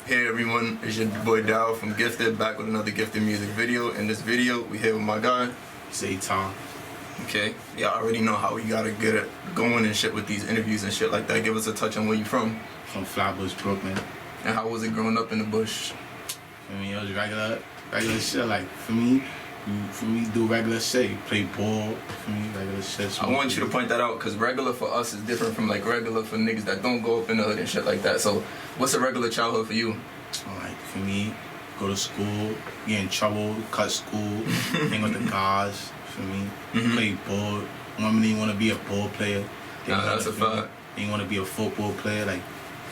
Hey everyone, it's your boy DARYL from Gifted, back with another Gifted music video. In this video, we here with my guy, ZAY TY. Okay, y'all already know how we gotta get it going and shit with these interviews and shit like that. Give us a touch on where you from. From Flatbush, Brooklyn. And how was it growing up in the bush? I mean, it was regular shit. Like, for me, do regular shit. You play ball, for me, regular shit. I want you to point that out, because regular for us is different from like regular for niggas that don't go up in the hood and shit like that. So, what's a regular childhood for you? Like, for me, go to school, get in trouble, cut school, hang with the guys, for me, play ball. Women didn't want to be a ball player. Nah, that's a fact. They didn't want to be a football player. Like,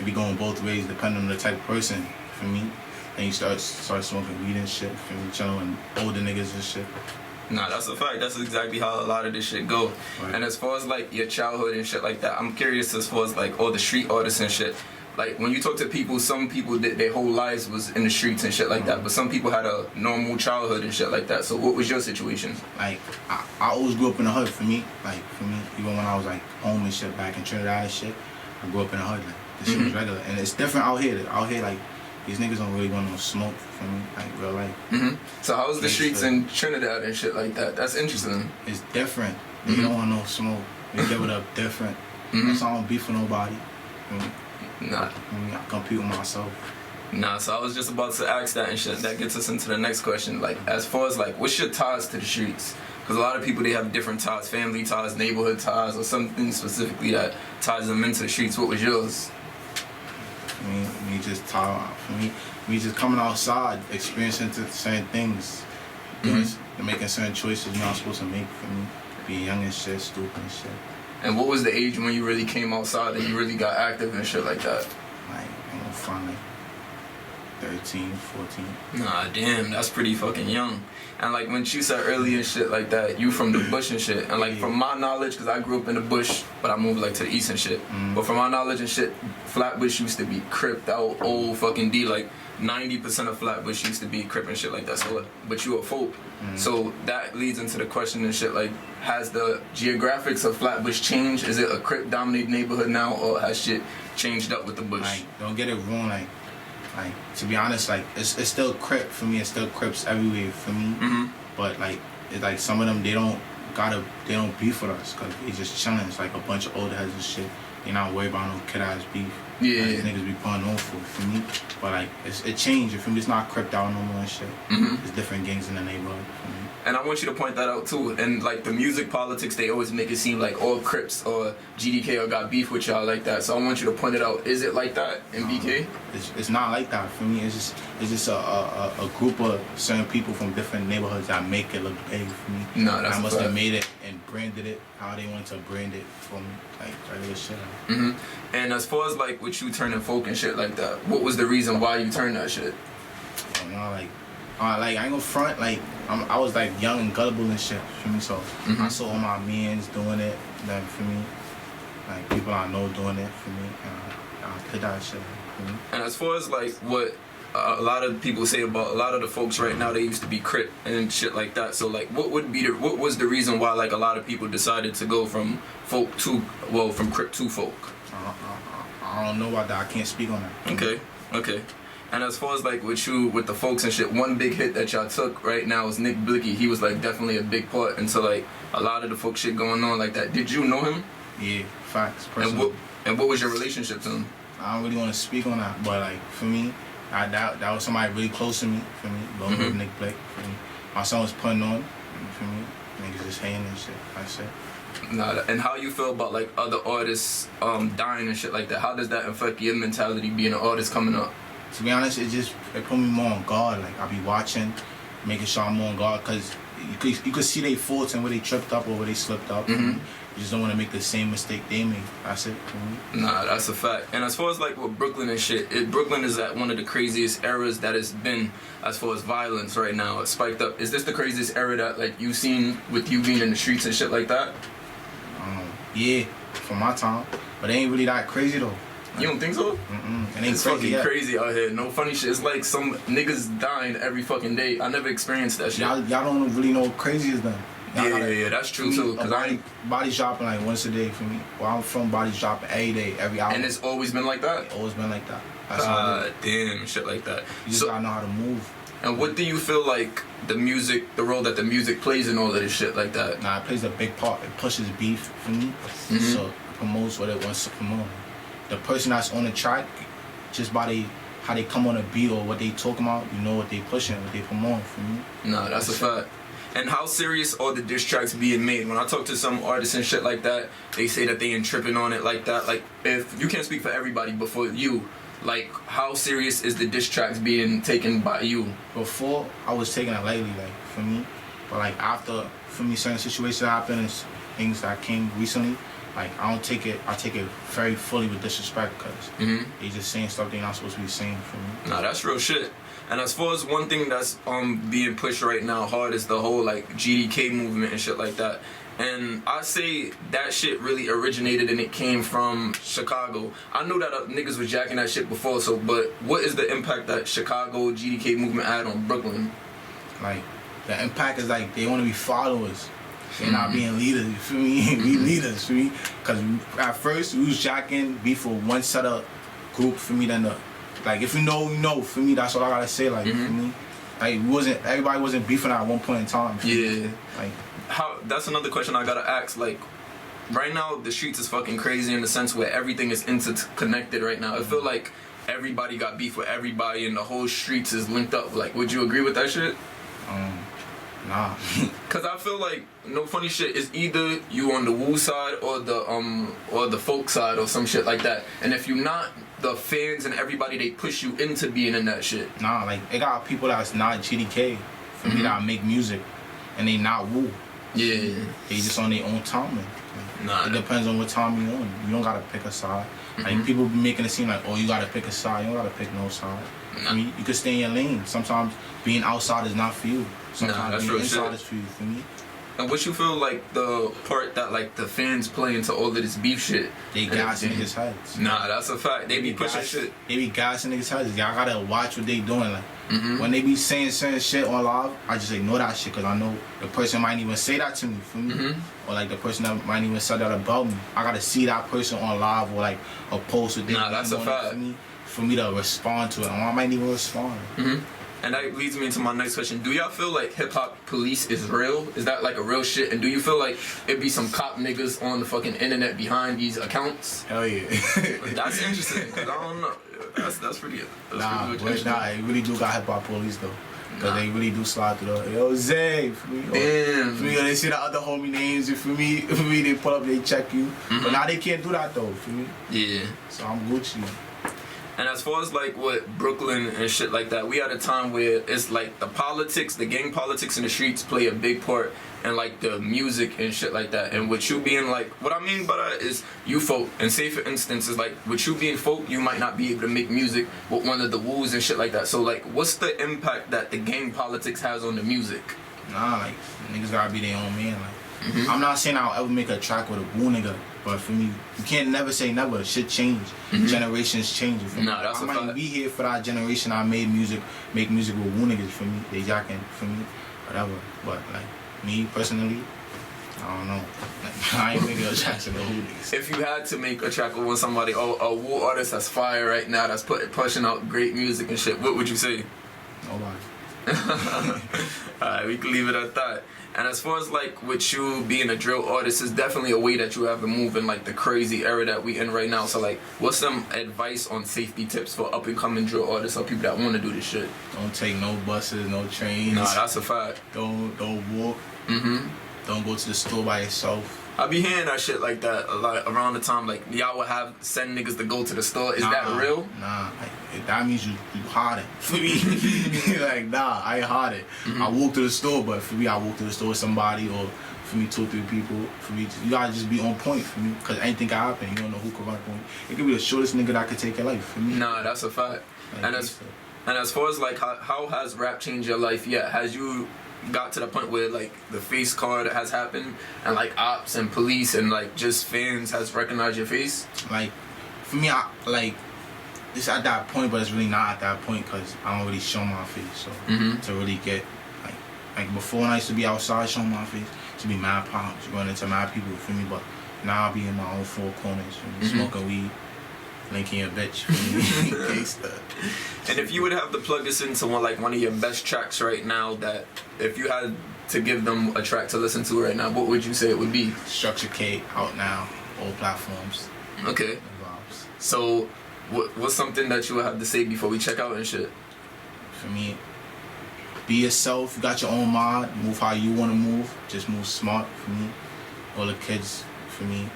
it be going both ways depending on the type of person, for me. And you start smoking weed and shit, for me, chilling with older niggas and shit. Nah, that's a fact. That's exactly how a lot of this shit go. Right. And as far as like your childhood and shit like that, I'm curious as far as like all the street artists and shit. Like when you talk to people, some people their whole lives was in the streets and shit like that, but some people had a normal childhood and shit like that. So what was your situation? Like I always grew up in the hood, for me. Like for me, even when I was like home and shit back in Trinidad and shit, I grew up in the hood. Like this shit was regular, and it's different out here. Out here, like these niggas don't really want no smoke, for me, like real life. So how's the streets in Trinidad and shit like that? That's interesting. It's different. They don't want no smoke. They give it up different. So I don't beef with nobody. Nah. I compete with myself. Nah, so I was just about to ask that and shit. That gets us into the next question. Like, as far as like, what's your ties to the streets? Because a lot of people, they have different ties, family ties, neighborhood ties, or something specifically that ties them into the streets. What was yours? Me just talk. For me, just coming outside, experiencing certain things, and making certain choices you're not supposed to make. For me, being young and shit, stupid and shit. And what was the age when you really came outside and you really got active and shit like that? Like, I'm gonna find like 13, 14. Nah, damn, that's pretty fucking young. And like when you said earlier and shit like that, you from the bush and shit. And like from my knowledge, because I grew up in the bush, but I moved like to the east and shit. But from my knowledge and shit, Flatbush used to be Crip, that old fucking D. Like 90% of Flatbush used to be Crip and shit like that. So, but you a folk. So that leads into the question and shit like, has the geographics of Flatbush changed? Is it a Crip dominated neighborhood now, or has shit changed up with the bush? Like, don't get it wrong. Like to be honest, like it's still Crip for me. It's still Crips everywhere for me. But like it's like some of them they don't beef with us because they just chilling. It's like a bunch of old heads and shit. They not worried about no kid ass beef. Yeah. These niggas be putting on for me. But like it changed. For me, it's not Cripped out no more and shit. There's different gangs in the neighborhood for me. And I want you to point that out too. And like the music politics, they always make it seem like all Crips or GDK or got beef with y'all like that. So I want you to point it out. Is it like that in BK? It's not like that for me. It's just a group of certain people from different neighborhoods that make it look big for me. No, that's I must have made it and branded it how they wanted to brand it for me, like regular shit. And as far as like with you turning folk and shit like that, what was the reason why you turned that shit? You know, like I ain't gonna front. Like I was like young and gullible and shit for me. So I saw all my mans doing it. Then for me, like people I know doing it for me. I did that shit for me. And as far as like what a lot of people say about a lot of the folks right now, they used to be Crip and shit like that. So like, what was the reason why like a lot of people decided to go from folk to from Crip to folk? I don't know about that. I can't speak on that. Okay. And as far as like with you, with the folks and shit, one big hit that y'all took right now is Nick Blixky. He was like definitely a big part into like a lot of the folk shit going on like that. Did you know him? Yeah, facts. Personally. And what was your relationship to him? I don't really want to speak on that, but like for me, that was somebody really close to me. For me, love Nick Blake. For me, my son was putting on. For me, niggas just hating and shit. I said. Nah, and how you feel about like other artists dying and shit like that? How does that affect your mentality being an artist coming up? To be honest, it put me more on guard. Like I be watching, making sure I'm more on guard, cause you could see their faults and where they tripped up or where they slipped up. You just don't want to make the same mistake they made. That's it for me. Nah, that's a fact. And as far as like with Brooklyn and shit, Brooklyn is at one of the craziest eras that has been as far as violence right now. It's spiked up. Is this the craziest era that like you've seen with you being in the streets and shit like that? Yeah, for my time, but it ain't really that crazy though. You don't think so? It ain't it's fucking crazy out here. No funny shit. It's like some niggas dying every fucking day. I never experienced that shit. Y'all don't really know what crazy is then. Yeah, that's true too. Cause body's dropping like once a day for me. Where I'm from, body's dropping every day, every hour. And it's always been like that? It's always been like that. That's damn, shit like that. You just gotta know how to move. And what do you feel like the role that the music plays in all of this shit like that? Nah, it plays a big part. It pushes beef for me. So it promotes what it wants to promote. The person that's on the track, just by how they come on a beat or what they talking about, you know what they pushing, what they promoting for me. Nah, that's a fact. And how serious are the diss tracks being made? When I talk to some artists and shit like that, they say that they ain't tripping on it like that. Like, if you can't speak for everybody, but for you, like, how serious is the diss tracks being taken by you? Before, I was taking it lightly, like, for me. But, like, after, for me, certain situations happen and things that came recently, like, I take it very fully with disrespect, because they just saying stuff they're not supposed to be saying for me. Nah, that's real shit. And as far as one thing that's being pushed right now hard is the whole, like, GDK movement and shit like that. And I say that shit really originated and it came from Chicago. I knew that niggas was jacking that shit before, so, but what is the impact that Chicago GDK movement had on Brooklyn? Like, the impact is like they want to be followers. They're not being leaders, you feel me? We leaders, for me. Because at first, we was jacking beef for one set of group, for me, then the, like, if you know, you know, for me, that's all I gotta say, like, for me. Like, everybody wasn't beefing at one point in time. Yeah. Like, that's another question I gotta ask. Like, right now the streets is fucking crazy in the sense where everything is interconnected right now. I feel like everybody got beef with everybody and the whole streets is linked up. Like, would you agree with that shit? Nah. Cause I feel like, no funny shit, is either you on the woo side or the folk side or some shit like that. And if you not, the fans and everybody, they push you into being in that shit. Nah, like, it got people that's not GDK for me that make music and they not woo. Yeah. They just on their own timing. Like, it depends on what time you on. You don't gotta pick a side. Like, people be making it seem like, oh, you gotta pick a side. You don't gotta pick no side. I mean, you can stay in your lane. Sometimes being outside is not for you. Sometimes being inside is for you, for me. And what you feel like the part that, like, the fans play into all of this beef shit? They gassing niggas' heads. Nah, that's a fact. They be pushing shit. They be gassing niggas' heads. Y'all gotta watch what they doing. Like, when they be saying certain shit on live, I just ignore that shit, because I know the person might even say that to me, for me. Or, like, the person that might even say that about me. I gotta see that person on live or, like, a post with them. Nah, that's a fact. For me to respond to it. I might even respond. And that leads me into my next question. Do y'all feel like hip-hop police is real? Is that like a real shit? And do you feel like it be some cop niggas on the fucking internet behind these accounts? Hell yeah. That's interesting, because I don't know. That's pretty interesting. Nah, they really do got hip-hop police, though. Because they really do slide through the, yo, Zay, for me. Damn. For me, they see the other homie names, for me, they pull up, they check you. But now they can't do that, though, for me. Yeah. So I'm Gucci. And as far as like what Brooklyn and shit like that, we at a time where it's like the politics, the gang politics in the streets play a big part, and like the music and shit like that. And with you being like, what I mean by that is you folk, and say for instance is like with you being folk, you might not be able to make music with one of the woos and shit like that. So like, what's the impact that the gang politics has on the music? Nah, like, niggas gotta be their own man. Like, I'm not saying I'll ever make a track with a woo nigga, but for me, you can't never say never. Shit change. Generations changing. Nah, that's a fact. I might be here for that generation. I make music with woo niggas for me. They jacking for me, whatever. But like me personally, I don't know. Like, I ain't making a track with no woo niggas. If you had to make a track with somebody, a woo artist that's fire right now, that's pushing out great music and shit, what would you say? Nobody. Alright, we can leave it at that. And as far as like with you being a drill artist, it's definitely a way that you have to move in like the crazy era that we in right now. So like, what's some advice on safety tips for up and coming drill artists or people that want to do this shit? Don't take no buses, no trains. Nah, that's a fact. Don't walk. Don't go to the store by yourself. I be hearing that shit like that like around the time like y'all would have send niggas to go to the store. Is that real? Nah, like, that means you hardin'. For me, like nah, I ain't hardin'. I walk to the store, but for me, I walk to the store with somebody or for me 2 or 3 people. For me, you gotta just be on point for me, cause anything can happen. You don't know who could run point. It could be the shortest nigga that could take your life. For me. Nah, that's a fact. Like, and as far as like how has rap changed your life? Yeah, has you got to the point where like the face card has happened and like ops and police and like just fans has recognized your face? Like for me, I like it's at that point, but it's really not at that point because I don't really show my face. So to really get like before when I used to be outside showing my face, to be mad problems, going into mad people, you feel me? But now I'll be in my own four corners, you feel me? Smoking weed, linking a bitch, you feel me? Gangsta. And if you would have to plug this into one of your best tracks right now, that if you had to give them a track to listen to right now, what would you say it would be? Structure K, out now, all platforms. Okay. So, what's something that you would have to say before we check out and shit? For me, be yourself. You got your own mind. Move how you want to move. Just move smart. For me, all the kids. For me,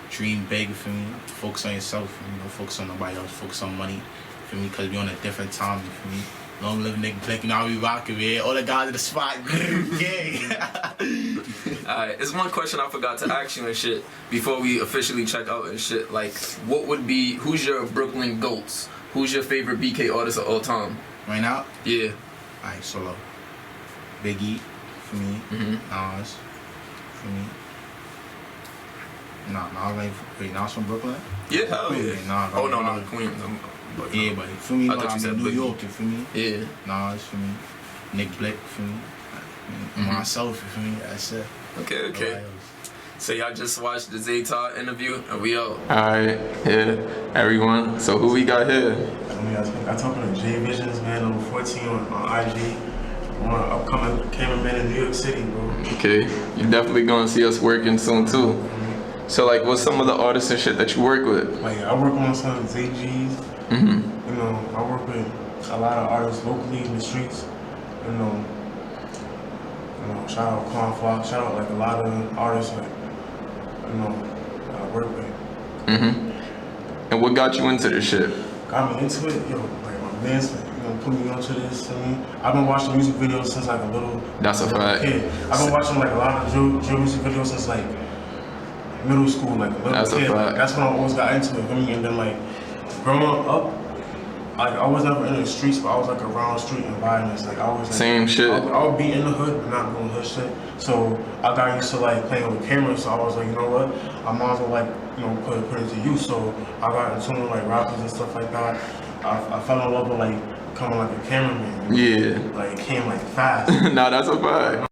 dream big. For me, focus on yourself. For me, don't focus on nobody else. Focus on money. For me, cause we on a different time. For me, long live nigga Blake. Now we rocking, man. All the guys in the spot. Yeah. Alright, it's one question I forgot to ask you and shit before we officially check out and shit. Like, who's your Brooklyn GOATs? Who's your favorite BK artist of all time? Right now? Yeah. Alright, solo. Biggie, for me. Nas, for me. Nas from Brooklyn? Yeah, hell yeah. Nah, oh, no, Queens. Yeah, but for me, I thought you said New Biggie. York, you feel me? Yeah. Nas, for me. Nick Blick, for me. Myself, for me, that's it. Okay. So y'all just watched the ZAY TY interview, and we out. Alright, yeah, everyone. So who we got here? I talking to J Visions, man, number 14 on IG. I'm an upcoming cameraman in New York City, bro. Okay, you definitely gonna see us working soon too. So like, what's some of the artists and shit that you work with? Like, I work on some ZGs. You know, I work with a lot of artists locally in the streets. You know, shout out Cornflock, shout out like a lot of artists like, you know, I work with. And what got you into this shit? Got me into it, yo, like my man's like, you know, put me onto this. I mean, I've been watching music videos since like a little That's a fact. kid. I've been watching like a lot of drill music videos since like middle school, like a little That's a kid. fact. Like, that's when I always got into it, and then like growing up, like I was never in the streets, but I was like around street environments. Like I was like, Same shit. I would be in the hood, but not doing hood shit. So I got used to like playing with cameras. So I was like, you know what? I might as well like, you know, put it to use. So I got into tune with like rappers and stuff like that. I fell in love with like becoming like a cameraman. Yeah. Like it came like fast. Nah, that's a fact.